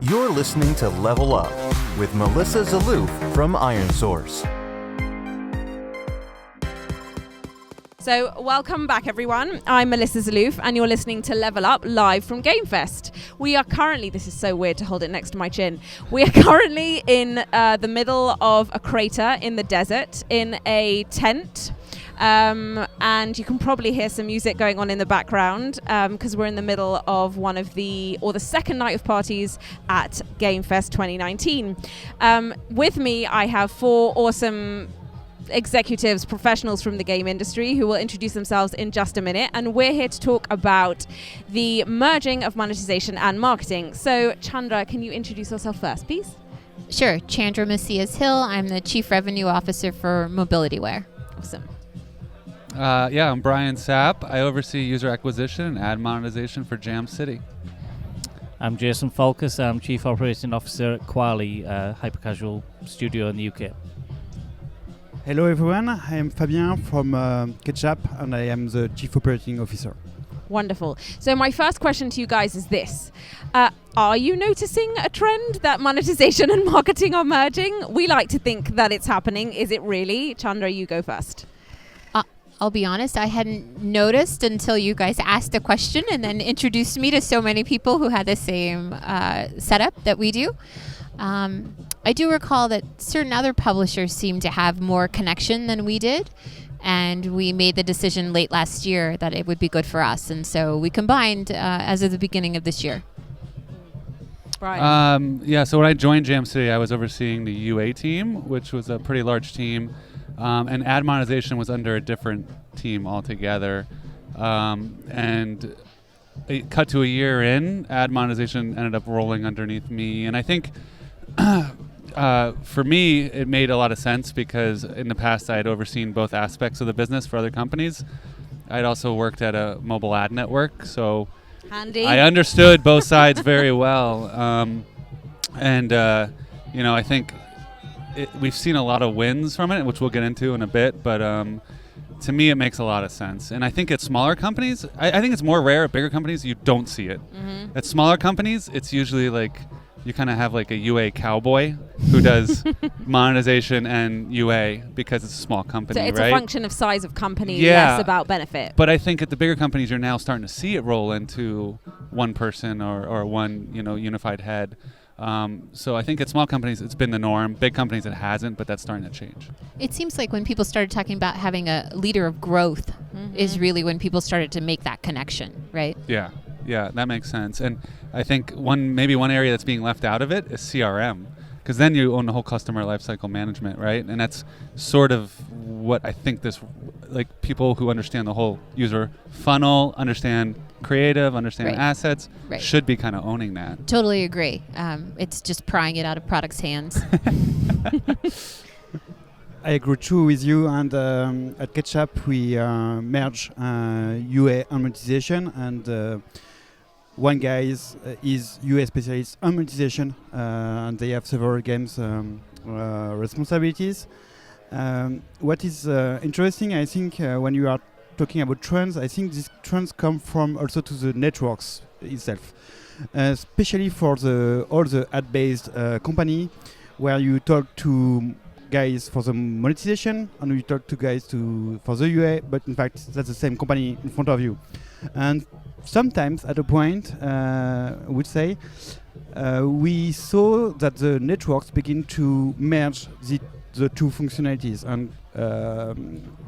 You're listening to Level Up with Melissa Zalouf from Iron Source. So welcome back, everyone. I'm Melissa Zalouf, and you're listening to Level Up live from Gamefest. We are currently, this is so weird to hold it next to my chin, we are currently in the middle of a crater in the desert in a tent. And you can probably hear some music going on in the background because we're in the middle of the second night of parties at Gamefest 2019. With me, I have 4 awesome executives, professionals from the game industry who will introduce themselves in just a minute, and we're here to talk about the merging of monetization and marketing. So Chandra, can you introduce yourself first, please? Sure. Chandra Macias Hill. I'm the Chief Revenue Officer for MobilityWare. Awesome. I'm Brian Sapp. I oversee user acquisition and ad monetization for Jam City. I'm Jason Falkus. I'm Chief Operating Officer at Quali, hyper-casual studio in the UK. Hello everyone, I am Fabien from Ketchup and I am the Chief Operating Officer. Wonderful. So my first question to you guys is this. Are you noticing a trend that monetization and marketing are merging? We like to think that it's happening. Is it really? Chandra, you go first. I'll be honest, I hadn't noticed until you guys asked the question and then introduced me to so many people who had the same setup that we do. I do recall that certain other publishers seem to have more connection than we did, and we made the decision late last year that it would be good for us, and so we combined as of the beginning of this year. Brian. So when I joined Jam City, I was overseeing the UA team, which was a pretty large team. And ad monetization was under a different team altogether. And it cut to a year in, ad monetization ended up rolling underneath me. And I think for me, it made a lot of sense because in the past I had overseen both aspects of the business for other companies. I'd also worked at a mobile ad network, so Handy. I understood both sides very well. I think we've seen a lot of wins from it, which we'll get into in a bit, but to me it makes a lot of sense. And I think at smaller companies, I think it's more rare. At bigger companies, you don't see it. Mm-hmm. At smaller companies, it's usually like you kind of have like a UA cowboy who does monetization and UA because it's a small company, so it's right? a function of size of company, Yeah. less about benefit. But I think at the bigger companies, you're now starting to see it roll into one person or one unified head. So I think at small companies, it's been the norm. Big companies, it hasn't, but that's starting to change. It seems like when people started talking about having a leader of growth is really when people started to make that connection, right? Yeah, that makes sense. And I think one area that's being left out of it is CRM, because then you own the whole customer lifecycle management, right? And that's sort of what I think people who understand the whole user funnel, understand creative, understand assets, should be kind of owning that. Totally agree. It's just prying it out of product's hands. I agree too with you, and at Ketchup we merge UA and monetization, and one guy is UA specialist on monetization, and they have several games responsibilities. What is interesting, I think, when you are talking about trends, I think these trends come from also to the networks itself, especially for all the ad-based company, where you talk to guys for the monetization and you talk to guys for the UA, but in fact that's the same company in front of you. And sometimes at a point, I would say, we saw that the networks begin to merge the two functionalities. And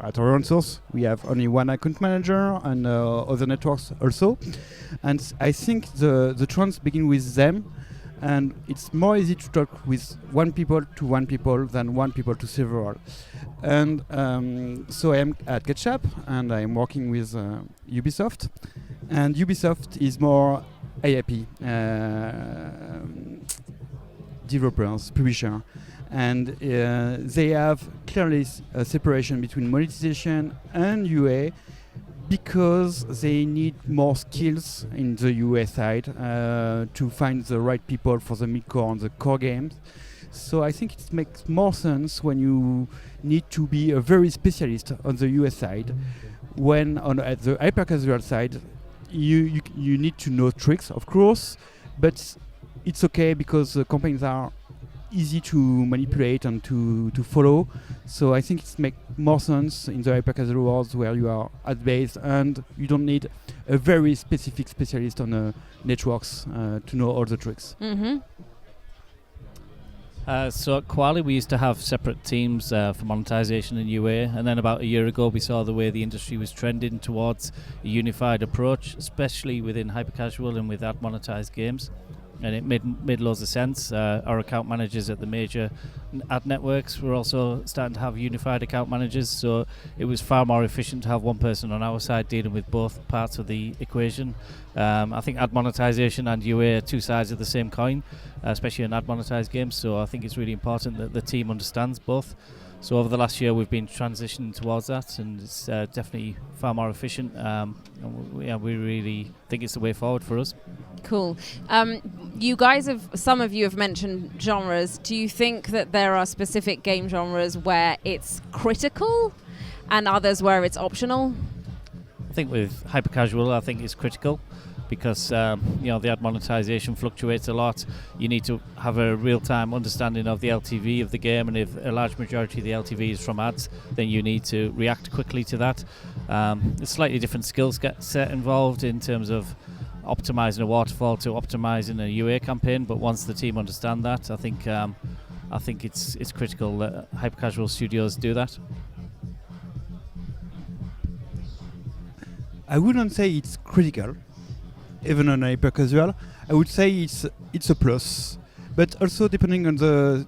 at our own source, we have only one account manager and other networks also. And I think the trends begin with them. And it's more easy to talk with one people to one people than one people to several. And so I am at Ketchup and I'm working with Ubisoft. And Ubisoft is more AIP, developers, publisher. And they have clearly a separation between monetization and UA, because they need more skills in the UA side to find the right people for the mid-core and the core games. So I think it makes more sense when you need to be a very specialist on the US side. When at the hyper casual side, you need to know tricks, of course, but it's okay because the campaigns are easy to manipulate and to follow. So I think it makes more sense in the hyper casual worlds where you are ad based and you don't need a very specific specialist on networks to know all the tricks. Mm-hmm. So at Quali we used to have separate teams for monetization and UA, and then about a year ago we saw the way the industry was trending towards a unified approach, especially within hyper-casual and with ad monetized games. And it made loads of sense. Our account managers at the major ad networks were also starting to have unified account managers, so it was far more efficient to have one person on our side dealing with both parts of the equation. I think ad monetization and UA are two sides of the same coin, especially in ad monetized games, so I think it's really important that the team understands both. So over the last year we've been transitioning towards that, and it's definitely far more efficient, and we really think it's the way forward for us. Cool. Some of you have mentioned genres. Do you think that there are specific game genres where it's critical and others where it's optional? I think with hyper-casual, I think it's critical because the ad monetization fluctuates a lot. You need to have a real-time understanding of the LTV of the game, and if a large majority of the LTV is from ads, then you need to react quickly to that. There's slightly different skills set involved in terms of optimizing a waterfall to optimizing a UA campaign, but once the team understand that, I think it's critical that hyper-casual studios do that. I wouldn't say it's critical, even on hyper casual. I would say it's a plus, but also depending on the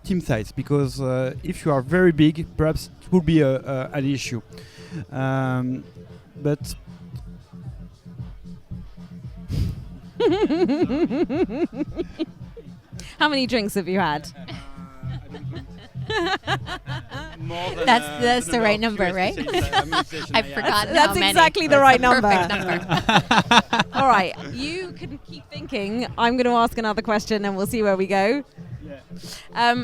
team size, because if you are very big, perhaps it will be an issue. But how many drinks have you had? That's the right number, right? I've forgotten. That's how many. exactly the right number. Perfect number. All right, you can keep thinking. I'm going to ask another question, and we'll see where we go.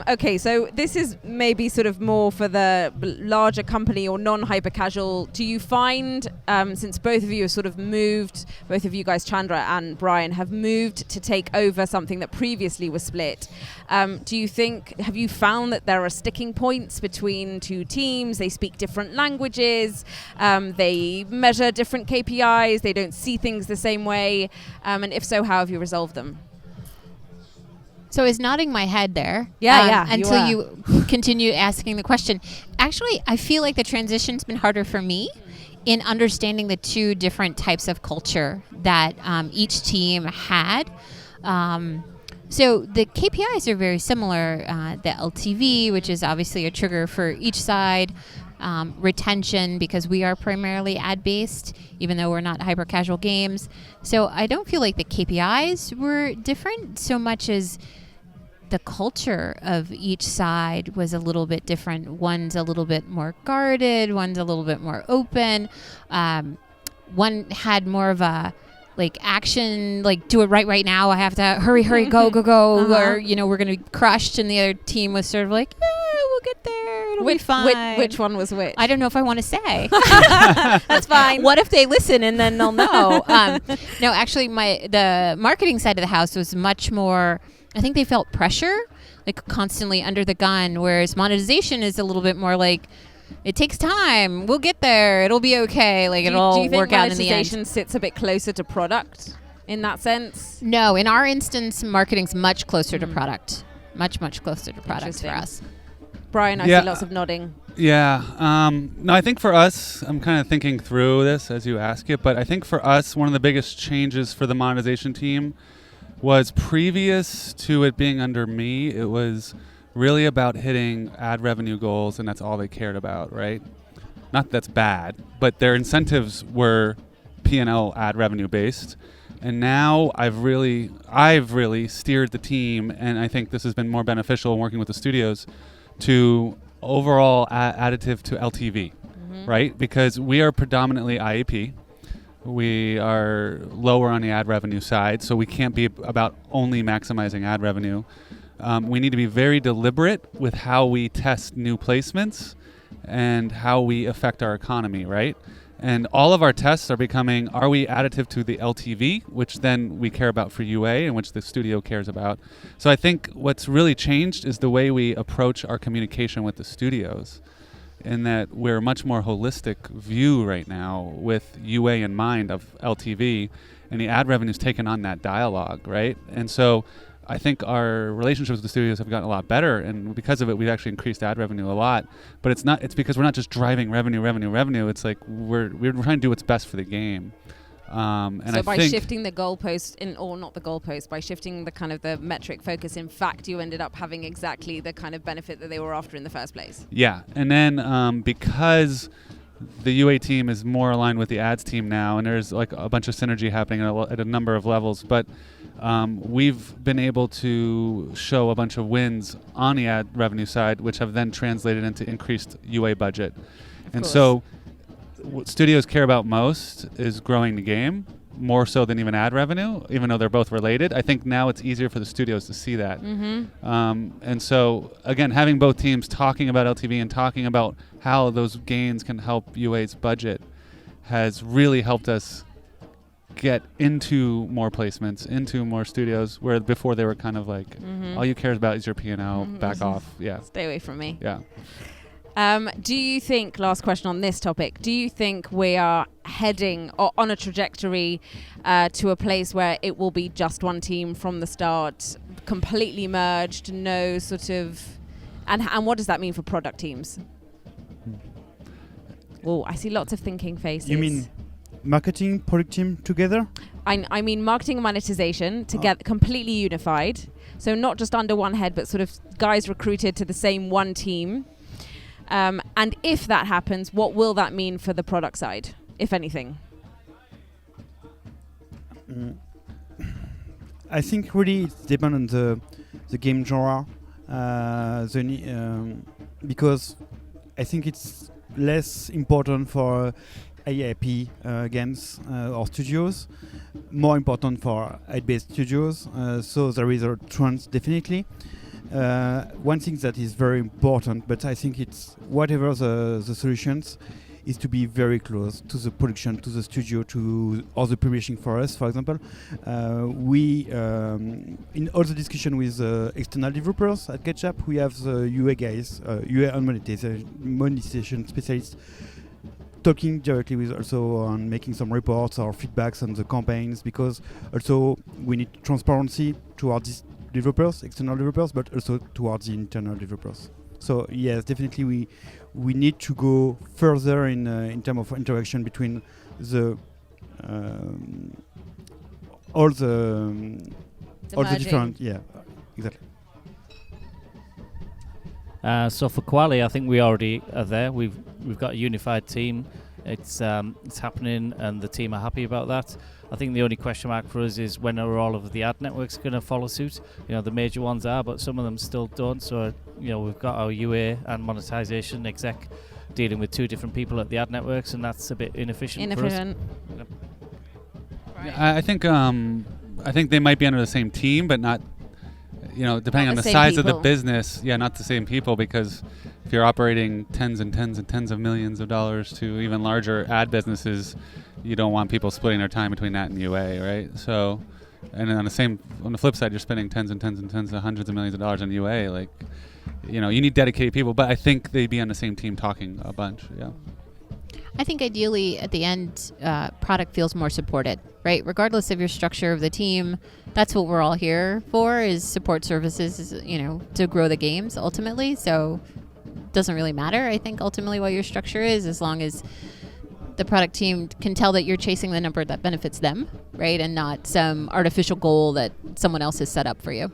Okay, so this is maybe sort of more for the larger company or non-hyper casual. Do you find, since both of you have sort of moved, both of you guys, Chandra and Brian, have moved to take over something that previously was split, have you found that there are sticking points between two teams? They speak different languages, they measure different KPIs, they don't see things the same way, and if so, how have you resolved them? So I was nodding my head there. Yeah, until you continue asking the question. Actually, I feel like the transition's been harder for me in understanding the two different types of culture that each team had. So the KPIs are very similar. The LTV, which is obviously a trigger for each side. Retention, because we are primarily ad-based, even though we're not hyper-casual games. So I don't feel like the KPIs were different so much as the culture of each side was a little bit different. One's a little bit more guarded, one's a little bit more open. One had more of a action, do it right now. I have to hurry, go, or we're going to be crushed. And the other team was sort of like, we'll get there. It'll be fine. Which one was which? I don't know if I want to say. That's fine. What if they listen and then they'll know? No, actually, the marketing side of the house was much more. I think they felt pressure, constantly under the gun. Whereas monetization is a little bit more it takes time. We'll get there. It'll be okay. It'll work out in the end. Do you think monetization sits a bit closer to product in that sense? No, in our instance, marketing's much closer to product. Much closer to product for us. Brian, I see lots of nodding. Yeah. No, I think for us, I'm kind of thinking through this as you ask it, but I think for us, one of the biggest changes for the monetization team was previous to it being under me, it was really about hitting ad revenue goals, and that's all they cared about, right? Not that that's bad, but their incentives were P&L ad revenue based. And now I've really steered the team, and I think this has been more beneficial in working with the studios to overall additive to LTV, right? Because we are predominantly IAP. We are lower on the ad revenue side, so we can't be about only maximizing ad revenue. we need to be very deliberate with how we test new placements and how we affect our economy, right? And all of our tests are becoming, are we additive to the LTV, which then we care about for UA and which the studio cares about. So I think what's really changed is the way we approach our communication with the studios, in that we're a much more holistic view right now with UA in mind of LTV, and the ad revenue's taken on that dialogue, right? And so I think our relationships with the studios have gotten a lot better, and because of it, we've actually increased ad revenue a lot. But it's because we're not just driving revenue. It's like we're trying to do what's best for the game. And so I by think shifting the goalpost or not the goalpost, by shifting the kind of the metric focus, in fact, you ended up having exactly the kind of benefit that they were after in the first place. Yeah, and then because the UA team is more aligned with the ads team now, and there's like a bunch of synergy happening at a number of levels, but we've been able to show a bunch of wins on the ad revenue side, which have then translated into increased UA budget. And so what studios care about most is growing the game, more so than even ad revenue, even though they're both related. I think now it's easier for the studios to see that. And so, again, having both teams talking about LTV and talking about how those gains can help UA's budget has really helped us get into more placements, into more studios, where before they were kind of like, all you care about is your P&L, back off. Yeah. Stay away from me. Yeah. Do you think, last question on this topic, do you think we are heading on a trajectory to a place where it will be just one team from the start, completely merged, no sort of... And what does that mean for product teams? Oh, I see lots of thinking faces. You mean marketing, product team together? I mean marketing and monetization together, completely unified. So not just under one head, but sort of guys recruited to the same one team. And if that happens, what will that mean for the product side, if anything? I think really it depends on the game genre, because I think it's less important for AIP games or studios, more important for ad-based studios. So there is a trend definitely. One thing that is very important, but I think it's whatever the solutions, is to be very close to the production, to the studio, to all the publishing for us. For example, we in all the discussion with external developers at Ketchup, we have the UA guys, UA and monetization specialists, talking directly with also on making some reports or feedbacks on the campaigns, because also we need transparency towards these developers, external developers, but also towards the internal developers. So yes, definitely we need to go further in terms of interaction between the all the different exactly. So for Quali, I think we already are there. We've got a unified team. It's happening, and the team are happy about that. I think the only question mark for us is when are all of the ad networks going to follow suit? You know, the major ones are, but some of them still don't. So, you know, we've got our UA and monetization exec dealing with two different people at the ad networks, and that's a bit inefficient for us. Yep. Right. I think they might be under the same team, but not, you know, depending on the size of the business. Yeah, not the same people, because if you're operating tens and tens and tens of millions of dollars to even larger ad businesses, you don't want people splitting their time between that and UA, right? So, and then on the flip side, you're spending tens and tens and tens of hundreds of millions of dollars on UA. Like, you know, you need dedicated people, but I think they'd be on the same team talking a bunch. Yeah. I think ideally at the end, product feels more supported, right? Regardless of your structure of the team, that's what we're all here for, is support services, you know, to grow the games ultimately. So it doesn't really matter, I think, ultimately what your structure is, as long as the product team can tell that you're chasing the number that benefits them, right? And not some artificial goal that someone else has set up for you.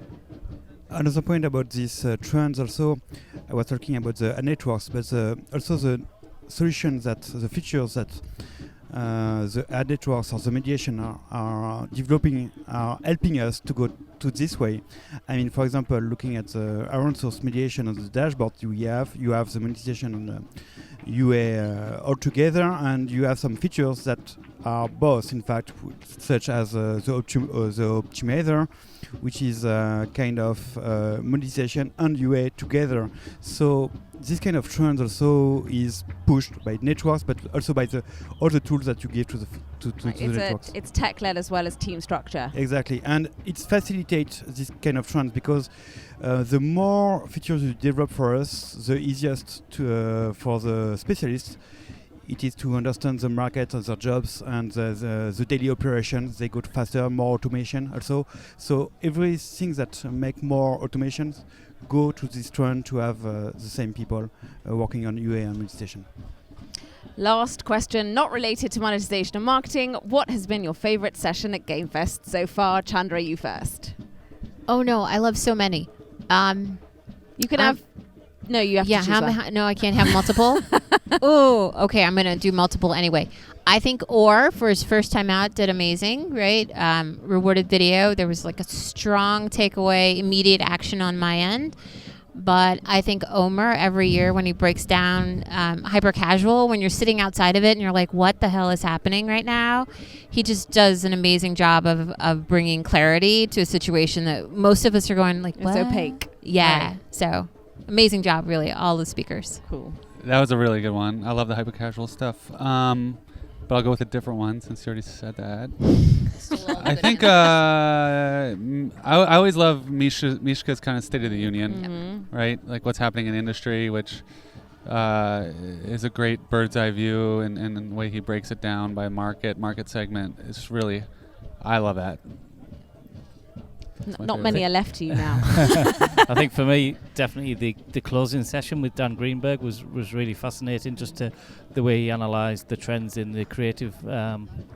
Another point about these trends also, I was talking about the networks, but also the solutions the features that the ad networks or the mediation are developing are helping us to go to this way. I mean, for example, looking at the open source mediation on the dashboard, you have the monetization on the UA all together, and you have some features that are both, in fact, such as the optimizer, which is kind of monetization and UA together. So this kind of trend also is pushed by networks, but also by all the tools that you give to the networks. It's tech-led as well as team structure. Exactly, and it facilitates this kind of trends because the more features you develop for us, the easiest for the specialists it is to understand the market and their jobs and the daily operations. They go faster, more automation also. So everything that make more automations go to this trend to have the same people working on UA and monetization. Last question, not related to monetization and marketing. What has been your favorite session at Gamefest so far? Chandra, you first. Oh no, I love so many. You can have... No, you have to choose one. No, I can't have multiple. Oh, okay, I'm going to do multiple anyway. I think Orr, for his first time out, did amazing, right? Rewarded video. There was like a strong takeaway, immediate action on my end. But I think Omer, every year when he breaks down hyper casual, when you're sitting outside of it and you're like, what the hell is happening right now? He just does an amazing job of bringing clarity to a situation that most of us are going like, what? It's opaque. Yeah, right. So amazing job, really, all the speakers. Cool. That was a really good one. I love the hyper casual stuff. But I'll go with a different one since you already said that. I think I always love Mishka's kind of State of the Union, right? Like what's happening in the industry, which is a great bird's eye view, and the way he breaks it down by market segment is really, I love that. Not many are left to you now. I think for me, definitely the closing session with Dan Greenberg was really fascinating, just the way he analysed the trends in the creative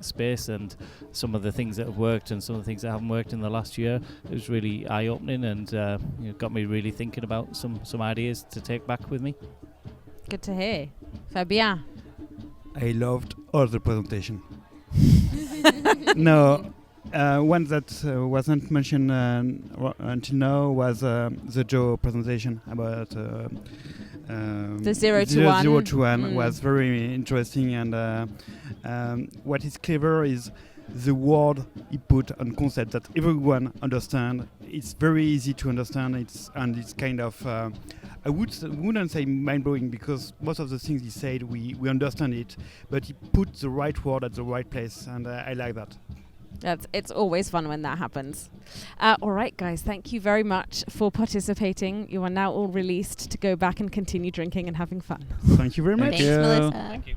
space and some of the things that have worked and some of the things that haven't worked in the last year. It was really eye-opening and got me really thinking about some ideas to take back with me. Good to hear. Fabien? I loved all the presentation. No. One that wasn't mentioned until now was the Joe presentation about the 0 to 1. 0 to 1 was very interesting, and what is clever is the word he put on concept that everyone understand. It's very easy to understand. It's kind of I wouldn't say mind-blowing because most of the things he said we understand it, but he put the right word at the right place, and I like that. It's always fun when that happens. All right, guys, thank you very much for participating. You are now all released to go back and continue drinking and having fun. Thank you very much. Thanks, Melissa. Thank you.